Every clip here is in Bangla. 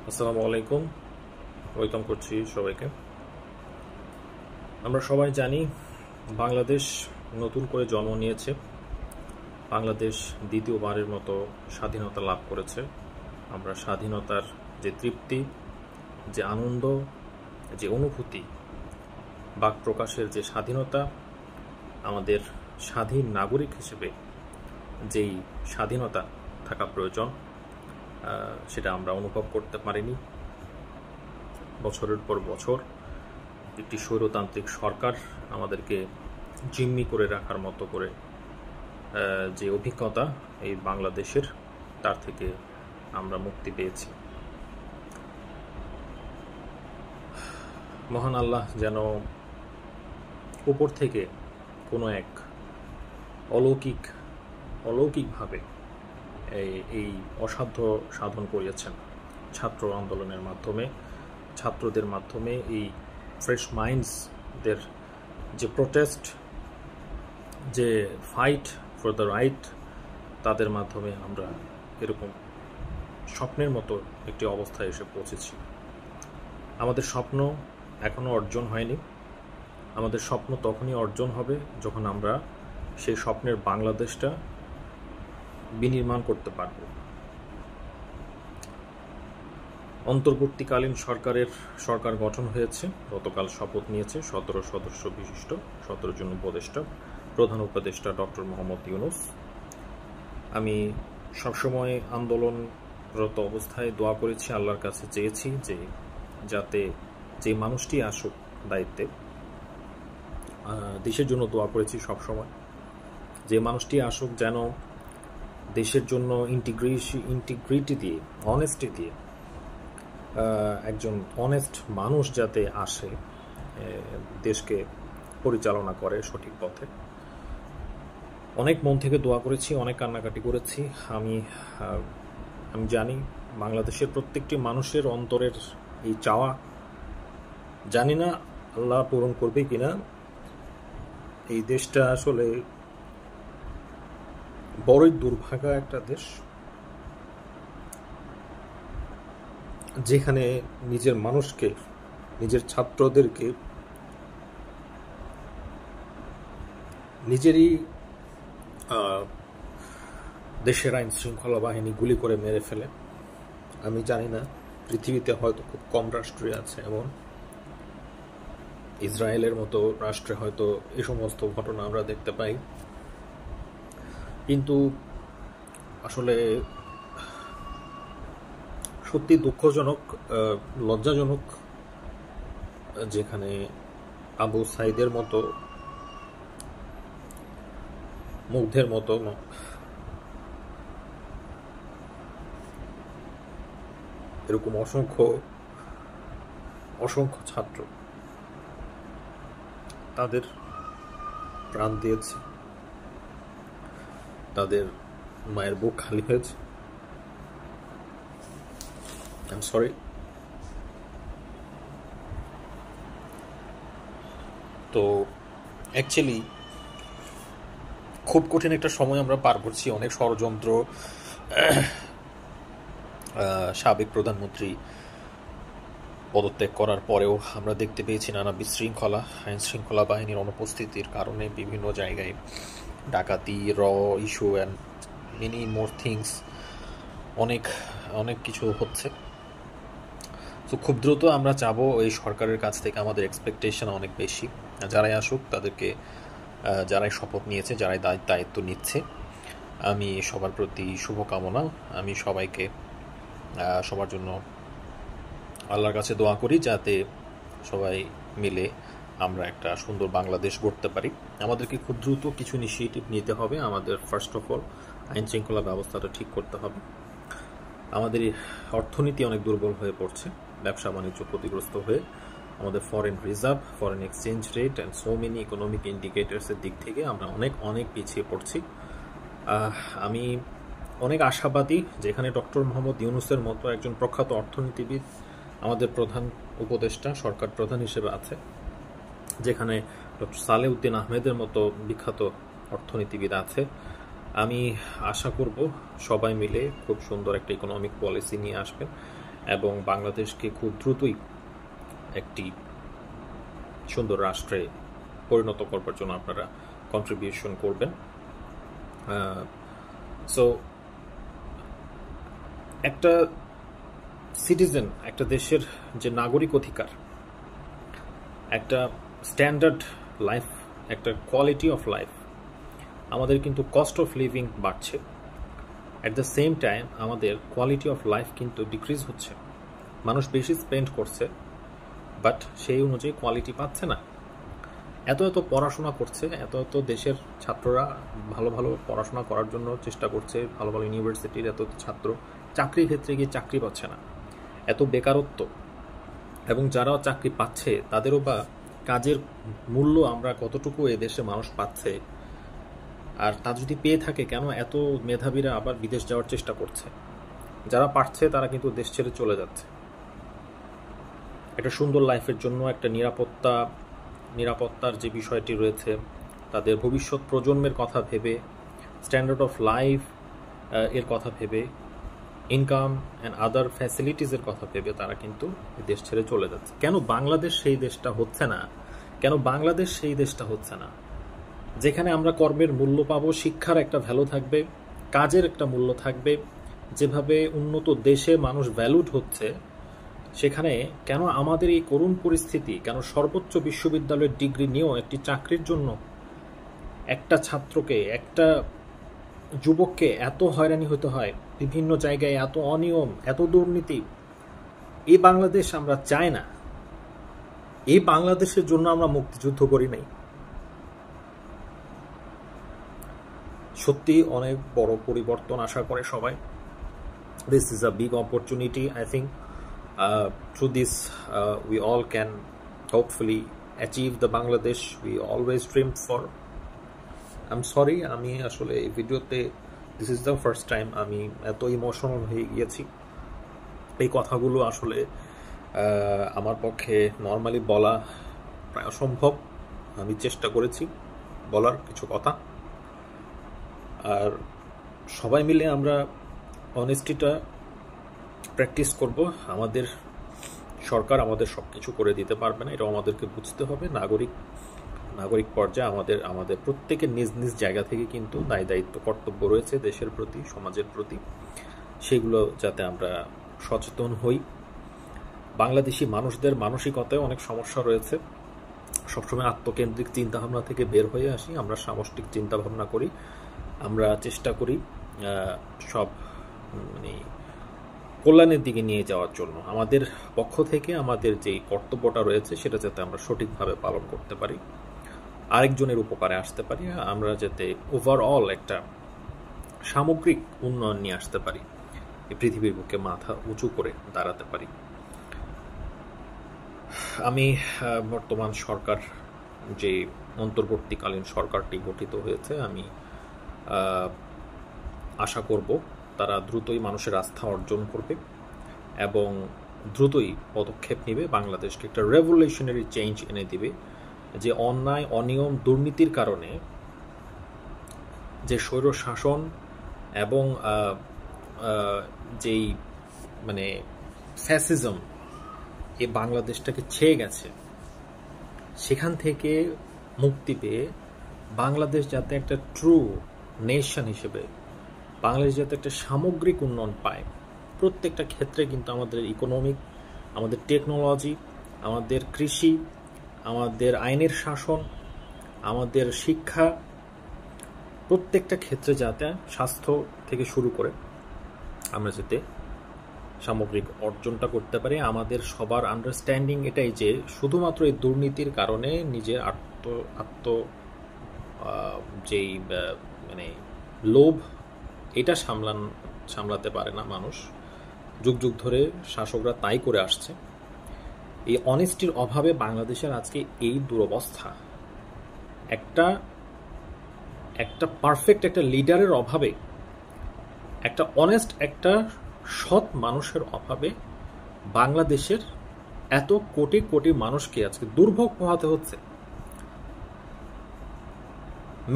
আসসালামু আলাইকুম। ওয়েলকাম করছি সবাইকে। আমরা সবাই জানি বাংলাদেশ নতুন করে জন্ম নিয়েছে। বাংলাদেশ দ্বিতীয়বারের মতো স্বাধীনতা লাভ করেছে। আমরা স্বাধীনতার যে তৃপ্তি, যে আনন্দ, যে অনুভূতি, বাক প্রকাশের যে স্বাধীনতা, আমাদের স্বাধীন নাগরিক হিসেবে যেই স্বাধীনতা থাকা প্রয়োজন, সেটা আমরা অনুভব করতে পারিনি। বছরের পর বছর একটি স্বৈরতান্ত্রিক সরকার আমাদেরকে জিম্মি করে রাখার মতো করে যে অভিজ্ঞতা এই বাংলাদেশের, তার থেকে আমরা মুক্তি পেয়েছি। মহান আল্লাহ যেন উপর থেকে কোনো এক অলৌকিকভাবে এই অসাধ্য সাধন করিয়েছেন ছাত্র আন্দোলনের মাধ্যমে, ছাত্রদের মাধ্যমে, এই ফ্রেশ মাইন্ডসদের যে প্রোটেস্ট, যে ফাইট ফর দ্য রাইট, তাদের মাধ্যমে আমরা এরকম স্বপ্নের মতো একটি অবস্থায় এসে পৌঁছেছি। আমাদের স্বপ্ন এখনও অর্জন হয়নি। আমাদের স্বপ্ন তখনই অর্জন হবে যখন আমরা সেই স্বপ্নের বাংলাদেশটা বিনির্মাণ করতে পারব। অন্তর্বর্তীকালীন সরকার গঠন হয়েছে, গতকাল শপথ নিয়েছে 17 সদস্য বিশিষ্ট 17 জন উপদেষ্টা, প্রধান উপদেষ্টা ডক্টর মোহাম্মদ ইউনূস। আমি সবসময় আন্দোলনরত অবস্থায় দোয়া করেছি, আল্লাহর কাছে চেয়েছি যে যাতে যে মানুষটি আসুক দায়িত্বে, দেশের জন্য দোয়া করেছি সবসময়, যে মানুষটি আসুক যেন দেশের জন্য ইন্টিগ্রিটি দিয়ে, অনেস্টি দিয়ে, একজন অনেস্ট মানুষ যাতে আসে, দেশকে পরিচালনা করে সঠিক পথে। অনেক মন থেকে দোয়া করেছি, অনেক কান্নাকাটি করেছি। আমি জানি বাংলাদেশের প্রত্যেকটি মানুষের অন্তরের এই চাওয়া, জানি না আল্লাহ পূরণ করবে কিনা। এই দেশটা আসলে বড়ই দুর্ভাগা একটা দেশ, যেখানে নিজের মানুষকে, নিজের ছাত্রদেরকে নিজেরই দেশের আইন শৃঙ্খলা বাহিনী গুলি করে মেরে ফেলে। আমি জানি না, পৃথিবীতে হয়তো খুব কম রাষ্ট্রে আছে এমন, ইসরায়েলের মতো রাষ্ট্রে হয়তো এই সমস্ত ঘটনা আমরা দেখতে পাই। কিন্তু আসলে সত্যি দুঃখজনক, লজ্জাজনক, যেখানে আবু সাইদের মতো, মুগ্ধের মতো এরকম অসংখ্য ছাত্র তাদের প্রাণ দিয়েছে, তাদের মায়ের বুক খালি হয়েছে। I am sorry. তো অ্যাকচুয়ালি খুব কঠিন একটা সময় আমরা পার করছি। অনেক ষড়যন্ত্র, সাবেক প্রধানমন্ত্রী পদত্যাগ করার পরেও আমরা দেখতে পেয়েছি নানা বিশৃঙ্খলা, আইন শৃঙ্খলা বাহিনীর অনুপস্থিতির কারণে বিভিন্ন জায়গায় ডাকাতি, issue and many more things, অনেক কিছু হচ্ছে। তো খুব দ্রুত আমরা চাবো এই সরকারের কাছ থেকে, আমাদের এক্সপেকটেশন অনেক বেশি, যারাই আসুক তাদেরকে, যারাই শপথ নিয়েছে, যারাই দায়িত্ব নিচ্ছে, আমি সবার প্রতি শুভকামনা। আমি সবাইকে, সবার জন্য আল্লাহর কাছে দোয়া করি যাতে সবাই মিলে আমরা একটা সুন্দর বাংলাদেশ গড়তে পারি। আমাদেরকে খুব দ্রুত কিছু ইনিশিয়েটিভ নিতে হবে। আমাদের ফার্স্ট অফ অল আইন শৃঙ্খলা ব্যবস্থাটা ঠিক করতে হবে। আমাদের অর্থনীতি অনেক দুর্বল হয়ে পড়ছে, ব্যবসা বাণিজ্য ক্ষতিগ্রস্ত হয়ে। আমাদের foreign reserve, foreign exchange rate and so many economic ইন্ডিকেটার্সের দিক থেকে আমরা অনেক পিছিয়ে পড়ছি। আমি অনেক আশাবাদী, যেখানে ডক্টর মোহাম্মদ ইউনূসের মতো একজন প্রখ্যাত অর্থনীতিবিদ আমাদের প্রধান উপদেষ্টা, সরকার প্রধান হিসেবে আছে, যেখানে ডক্টর সালেউদ্দিন আহমেদের মতো বিখ্যাত অর্থনীতিবিদ আছে। আমি আশা করব সবাই মিলে খুব সুন্দর একটা ইকোনমিক পলিসি নিয়ে আসবেন এবং বাংলাদেশকে খুব দ্রুতই একটি সুন্দর রাষ্ট্রে পরিণত করবার জন্য আপনারা কন্ট্রিবিউশন করবেন। সো একটা সিটিজেন, একটা দেশের যে নাগরিক অধিকার, একটা স্ট্যান্ডার্ড লাইফ, একটা কোয়ালিটি অফ লাইফ, আমাদের কিন্তু কস্ট অফ লিভিং বাড়ছে, অ্যাট দ্য সেম টাইম আমাদের কোয়ালিটি অফ লাইফ কিন্তু ডিক্রিজ হচ্ছে। মানুষ বেশি স্পেন্ড করছে, বাট সেই অনুযায়ী কোয়ালিটি পাচ্ছে না। এত এত পড়াশোনা করছে, এত এত দেশের ছাত্ররা ভালো ভালো পড়াশোনা করার জন্য চেষ্টা করছে, ভালো ভালো ইউনিভার্সিটির এত ছাত্র চাকরির ক্ষেত্রে গিয়ে চাকরি পাচ্ছে না, এত বেকারত্ব, এবং যারা চাকরি পাচ্ছে তাদেরও বা কাজের মূল্য আমরা কতটুকু এ দেশে মানুষ পাচ্ছে, আর তা যদি পেয়ে থাকে কেন এত মেধাবীরা আবার বিদেশ যাওয়ার চেষ্টা করছে? যারা পারছে তারা কিন্তু দেশ ছেড়ে চলে যাচ্ছে। একটা সুন্দর লাইফের জন্য, একটা নিরাপত্তার যে বিষয়টি রয়েছে, তাদের ভবিষ্যৎ প্রজন্মের কথা ভেবে, স্ট্যান্ডার্ড অফ লাইফ এর কথা ভেবে, ইনকাম অ্যান্ড আদার ফ্যাসিলিটিসের কথা ভেবে তারা কিন্তু দেশ ছেড়ে চলে যাচ্ছে। কেন বাংলাদেশ সেই দেশটা হচ্ছে না? কেন বাংলাদেশ সেই দেশটা হচ্ছে না যেখানে আমরা কর্মের মূল্য পাবো, শিক্ষার একটা ভ্যালু থাকবে, কাজের একটা মূল্য থাকবে? যেভাবে উন্নত দেশে মানুষ ভ্যালুড হচ্ছে, সেখানে কেন আমাদের এই করুণ পরিস্থিতি? কেন সর্বোচ্চ বিশ্ববিদ্যালয়ের ডিগ্রি নিয়েও একটি চাকরির জন্য একটা ছাত্রকে, একটা যুবককে এত হয়রানি হতে হয়, বিভিন্ন জায়গায় এত অনিয়ম, এত দুর্নীতি? এই বাংলাদেশ আমরা চাই না। এই বাংলাদেশের জন্য আমরা মুক্তিযুদ্ধ করি নাই। সত্যি অনেক বড় পরিবর্তন আশা করে সবাই। This is a big opportunity. I think through this we all can hopefully achieve the Bangladesh we always dreamed for. I'm sorry, আমি আসলে এই ভিডিওতে this is the first time আমি এত ইমোশনাল হয়ে গিয়েছি। এই কথাগুলো আসলে আমার পক্ষে নর্মালি বলা প্রায় অসম্ভব। আমি চেষ্টা করেছি বলার কিছু কথা, আর সবাই মিলে আমরা অনেস্টিটা প্র্যাকটিস করব। আমাদের সরকার আমাদের সব কিছু করে দিতে পারবে না, এটাও আমাদেরকে বুঝতে হবে। নাগরিক পর্যায়ে আমাদের প্রত্যেকের নিজ নিজ জায়গা থেকে কিন্তু দায়িত্ব কর্তব্য রয়েছে দেশের প্রতি, সমাজের প্রতি। সেগুলো যাতে আমরা সচেতন হই। বাংলাদেশি মানুষদের মানসিকতায় অনেক সমস্যা রয়েছে। সবসময় আত্মকেন্দ্রিক চিন্তাভাবনা থেকে বের হয়ে আসি, আমরা সামষ্টিক চিন্তাভাবনা করি। আমরা চেষ্টা করি সব কল্যাণের দিকে নিয়ে যাওয়ার জন্য। আমাদের পক্ষ থেকে আমাদের যেই কর্তব্যটা রয়েছে সেটা যাতে আমরা সঠিকভাবে পালন করতে পারি, আরেকজনের উপকারে আসতে পারি, আমরা যাতে ওভারঅল একটা সামগ্রিক উন্নয়ন নিয়ে আসতে পারি, এই পৃথিবীর বুকে মাথা উঁচু করে দাঁড়াতে পারি। আমি বর্তমান সরকার, যে অন্তর্বর্তীকালীন সরকারটি গঠিত হয়েছে, আমি আশা করব তারা দ্রুতই মানুষের আস্থা অর্জন করবে এবং দ্রুতই পদক্ষেপ নেবে, বাংলাদেশকে একটা রেভলিউশনারি চেঞ্জ এনে দিবে। যে অন্যায়, অনিয়ম, দুর্নীতির কারণে যে স্বৈর শাসন এবং যেই ফ্যাসিজম এ বাংলাদেশটাকে ছেয়ে গেছে, সেখান থেকে মুক্তি পেয়ে বাংলাদেশ যাতে একটা ট্রু নেশন হিসেবে, বাংলাদেশ যাতে একটা সামগ্রিক উন্নয়ন পায় প্রত্যেকটা ক্ষেত্রে, কিন্তু আমাদের ইকোনমিক, আমাদের টেকনোলজি, আমাদের কৃষি, আমাদের আইনের শাসন, আমাদের শিক্ষা, প্রত্যেকটা ক্ষেত্রে যাতে, স্বাস্থ্য থেকে শুরু করে আমরা যাতে সামগ্রিক অর্জনটা করতে পারি। আমাদের সবার আন্ডারস্ট্যান্ডিং এটাই যে শুধুমাত্র এই দুর্নীতির কারণে নিজের যেই লোভ, এটা সামলাতে পারে না মানুষ। যুগ যুগ ধরে শাসকরা তাই করে আসছে। এই অনেস্টির অভাবে বাংলাদেশের আজকে এই দুরবস্থা। একটা পারফেক্ট একটা লিডারের অভাবে, একটা অনেস্ট, একটা সৎ মানুষের অভাবে বাংলাদেশের এত কোটি কোটি মানুষকে আজকে দুর্ভোগ পোহাতে হচ্ছে।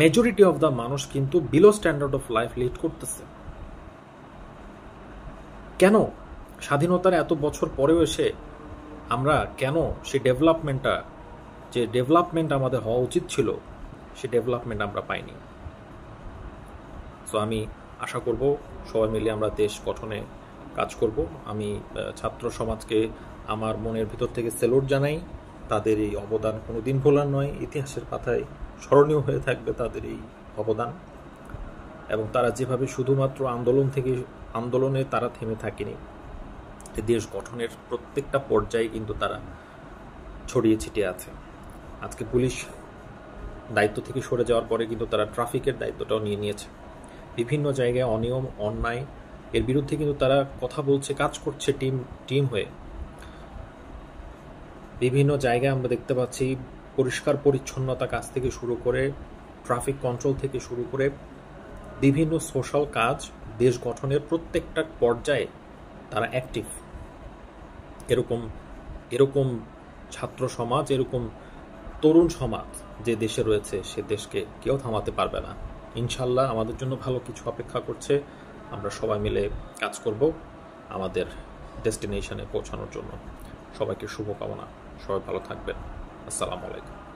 মেজরিটি অফ দ্য মানুষ কিন্তু below standard of life lead করতেছে। কেন? স্বাধীনতার এত বছর পরেও এসে আমরা কেন সেই যে ডেভেলপমেন্ট আমাদের হওয়া উচিত ছিল, সেই ডেভেলপমেন্ট আমরা পাইনি। সো আমি আশা করব সবাই মিলে আমরা দেশ গঠনে কাজ করব। আমি ছাত্র সমাজকে আমার মনের ভিতর থেকে সেলুট জানাই। তাদের এই অবদান কোনোদিন ভোলার নয়, ইতিহাসের পাতায় স্মরণীয় হয়ে থাকবে তাদের এই অবদান। এবং তারা যেভাবে শুধুমাত্র আন্দোলনে তারা থেমে থাকেনি, দেশ গঠনের প্রত্যেকটা পর্যায়ে কিন্তু তারা ছড়িয়ে ছিটিয়ে আছে। আজকে পুলিশ দায়িত্ব থেকে সরে যাওয়ার পরে কিন্তু তারা ট্রাফিকের দায়িত্বটাও নিয়ে নিয়েছে। বিভিন্ন জায়গায় অনিয়ম অন্যায় এর বিরুদ্ধে কিন্তু তারা কথা বলছে, কাজ করছে টিম হয়ে। বিভিন্ন জায়গায় আমরা দেখতে পাচ্ছি পরিষ্কার পরিচ্ছন্নতা কাজ থেকে শুরু করে ট্রাফিক কন্ট্রোল থেকে শুরু করে বিভিন্ন সোশ্যাল কাজ, দেশ গঠনের প্রত্যেকটা পর্যায়ে তারা অ্যাক্টিভ। এরকম ছাত্র সমাজ, এরকম তরুণ সমাজ যে দেশে রয়েছে, সে দেশকে কেউ থামাতে পারবে না। ইনশাল্লাহ আমাদের জন্য ভালো কিছু অপেক্ষা করছে। আমরা সবাই মিলে কাজ করব আমাদের ডেস্টিনেশনে পৌঁছানোর জন্য। সবাইকে শুভকামনা। সবাই ভালো থাকবেন। আসসালামু আলাইকুম।